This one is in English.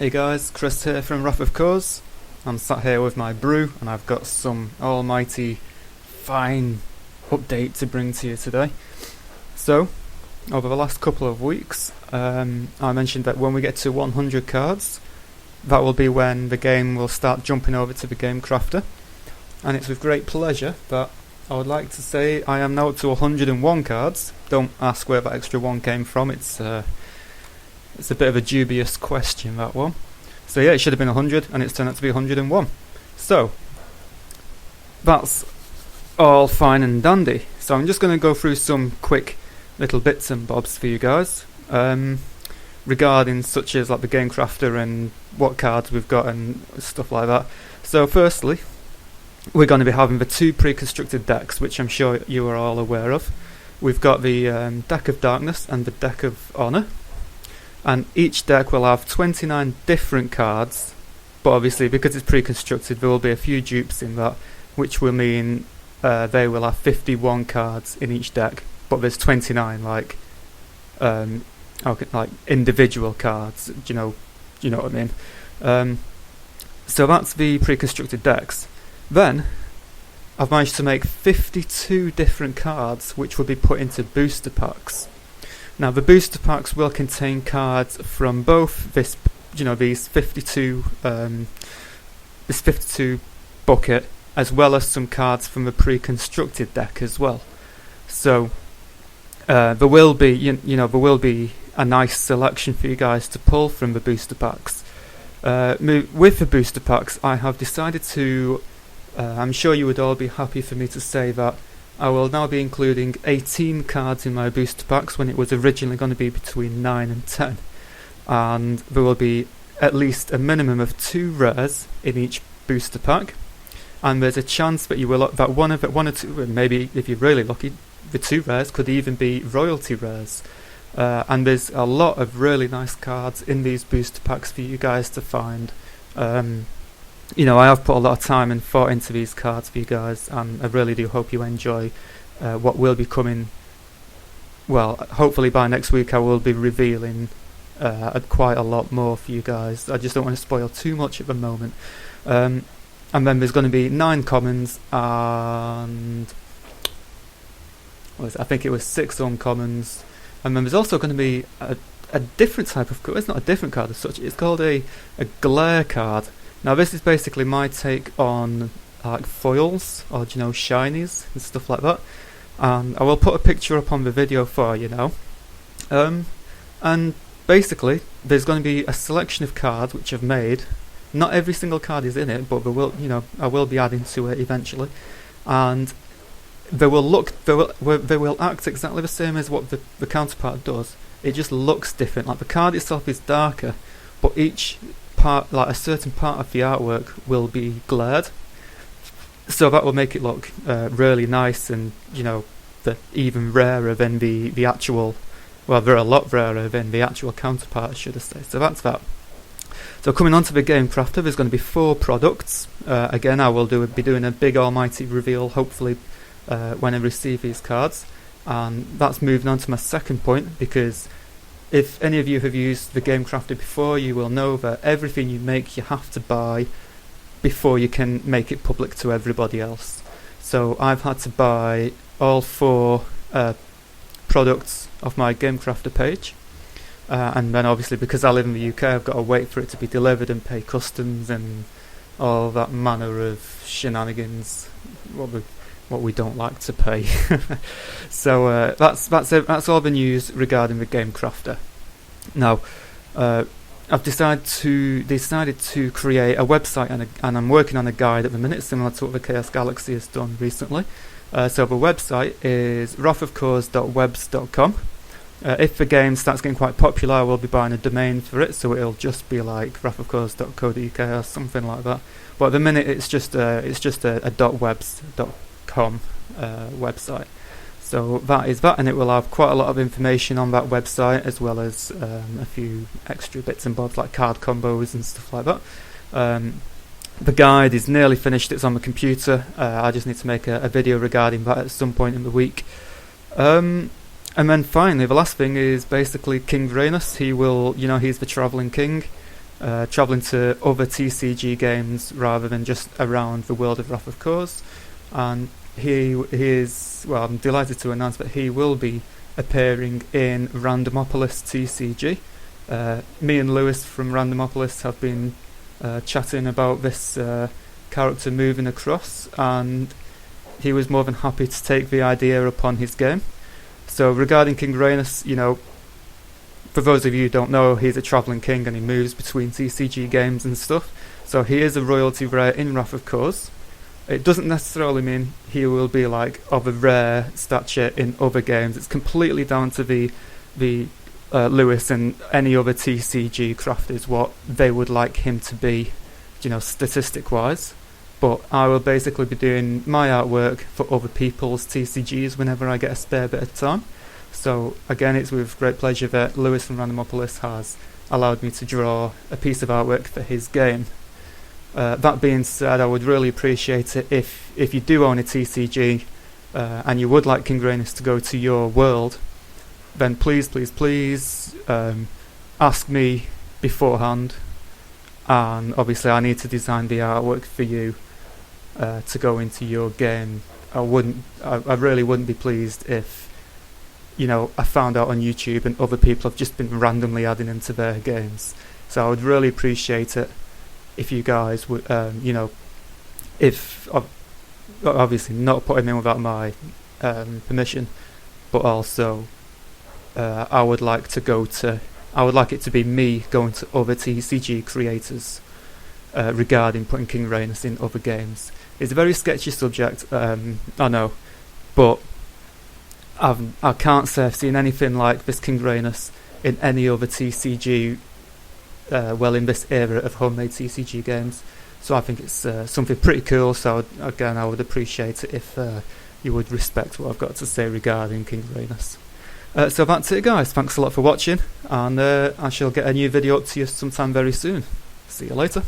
Hey guys, Chris here from Wrath of Cores. I'm sat here with my brew and I've got some almighty fine update to bring to you today. So, over the last couple of weeks, I mentioned that when we get to 100 cards, that will be when the game will start jumping over to the Game Crafter. And it's with great pleasure that I would like to say I am now up to 101 cards. Don't ask where that extra one came from, it's a bit of a dubious question, that one. So yeah, it should have been 100 and it's turned out to be 101. So, that's all fine and dandy. So I'm just going to go through some quick little bits and bobs for you guys. Regarding such as like the Game Crafter and what cards we've got and stuff like that. So firstly, we're going to be having the two pre-constructed decks, which I'm sure you are all aware of. We've got the Deck of Darkness and the Deck of Honor. And each deck will have 29 different cards, but obviously because it's pre-constructed there will be a few dupes in that, which will mean they will have 51 cards in each deck, but there's 29 like individual cards. Do you know what I mean? So that's the pre-constructed decks. Then I've managed to make 52 different cards which will be put into booster packs. Now the booster packs will contain cards from both this, these 52, this 52 bucket, as well as some cards from the pre-constructed deck as well. So there will be, there will be a nice selection for you guys to pull from the booster packs. With the booster packs, I have decided to. I'm sure you would all be happy for me to say that I will now be including 18 cards in my booster packs when it was originally going to be between 9 and 10. And there will be at least a minimum of 2 rares in each booster pack. And there's a chance that one or two, maybe if you're really lucky, the 2 rares could even be royalty rares. And there's a lot of really nice cards in these booster packs for you guys to find. I have put a lot of time and thought into these cards for you guys, and I really do hope you enjoy what will be coming. Well, hopefully by next week I will be revealing quite a lot more for you guys. I just don't want to spoil too much at the moment. And then there's going to be 9 commons and I think it was 6 uncommons. And then there's also going to be a different type of card. It's not a different card as such. It's called a glare card. Now this is basically my take on like foils or shinies and stuff like that, and I will put a picture up on the video for you now. And basically there's going to be a selection of cards which I've made. Not every single card is in it, but there will, I will be adding to it eventually, and they will act exactly the same as what the counterpart does. It just looks different. Like the card itself is darker, but each part, like a certain part of the artwork, will be glared, so that will make it look really nice, and even rarer than the actual. Well, they're a lot rarer than the actual counterpart, should I say. So that's that. So coming on to the Game Crafter, there's going to be 4 products. Again, I will be doing a big almighty reveal, hopefully, when I receive these cards, and that's moving on to my second point, because if any of you have used the Game Crafter before, you will know that everything you make you have to buy before you can make it public to everybody else. So I've had to buy all 4 products off my Game Crafter page, and then obviously because I live in the UK I've got to wait for it to be delivered and pay customs and all that manner of shenanigans, what we don't like to pay. So that's it. That's all the news regarding the Game Crafter. Now I've decided to create a website, and I'm working on a guide at the minute, similar to what the Chaos Galaxy has done recently. So the website is wrathofcores.webs.com. If the game starts getting quite popular, I will be buying a domain for it, so it'll just be like wrathofcores.co.uk or something like that. But at the minute it's just a .webs.com website. So that is that, and it will have quite a lot of information on that website, as well as a few extra bits and bobs like card combos and stuff like that. The guide is nearly finished. It's on my computer. I just need to make a video regarding that at some point in the week. And then finally, the last thing is basically King Brannus. He will, he's the travelling king. travelling to other TCG games rather than just around the world of Wrath of Kors. And he is, well, I'm delighted to announce that he will be appearing in Randomopolis TCG. Me and Lewis from Randomopolis have been chatting about this character moving across, and he was more than happy to take the idea upon his game. So regarding King Brannus, you know, for those of you who don't know, he's a travelling king and he moves between TCG games and stuff. So he is a royalty rare in Wrath of Kors. It doesn't necessarily mean he will be like of a rare stature in other games. It's completely down to the Lewis and any other TCG crafters what they would like him to be, you know, statistic wise. But I will basically be doing my artwork for other people's TCGs whenever I get a spare bit of time. So again, it's with great pleasure that Lewis from Randomopolis has allowed me to draw a piece of artwork for his game. That being said, I would really appreciate it if you do own a TCG and you would like King Brannus to go to your world, then please ask me beforehand, and obviously I need to design the artwork for you to go into your game. I really wouldn't be pleased if, you know, I found out on YouTube and other people have just been randomly adding into their games. So I would really appreciate it if you guys would, you know, if obviously not put him in without my permission, but also I would like it to be me going to other TCG creators regarding putting King Brannus in other games. It's a very sketchy subject, I know, but I can't say I've seen anything like this King Brannus in any other TCG, in this era of homemade TCG games. So I think it's something pretty cool. So again, I would appreciate it if you would respect what I've got to say regarding King Brannus. So that's it, guys. Thanks a lot for watching, and I shall get a new video up to you sometime very soon. See you later.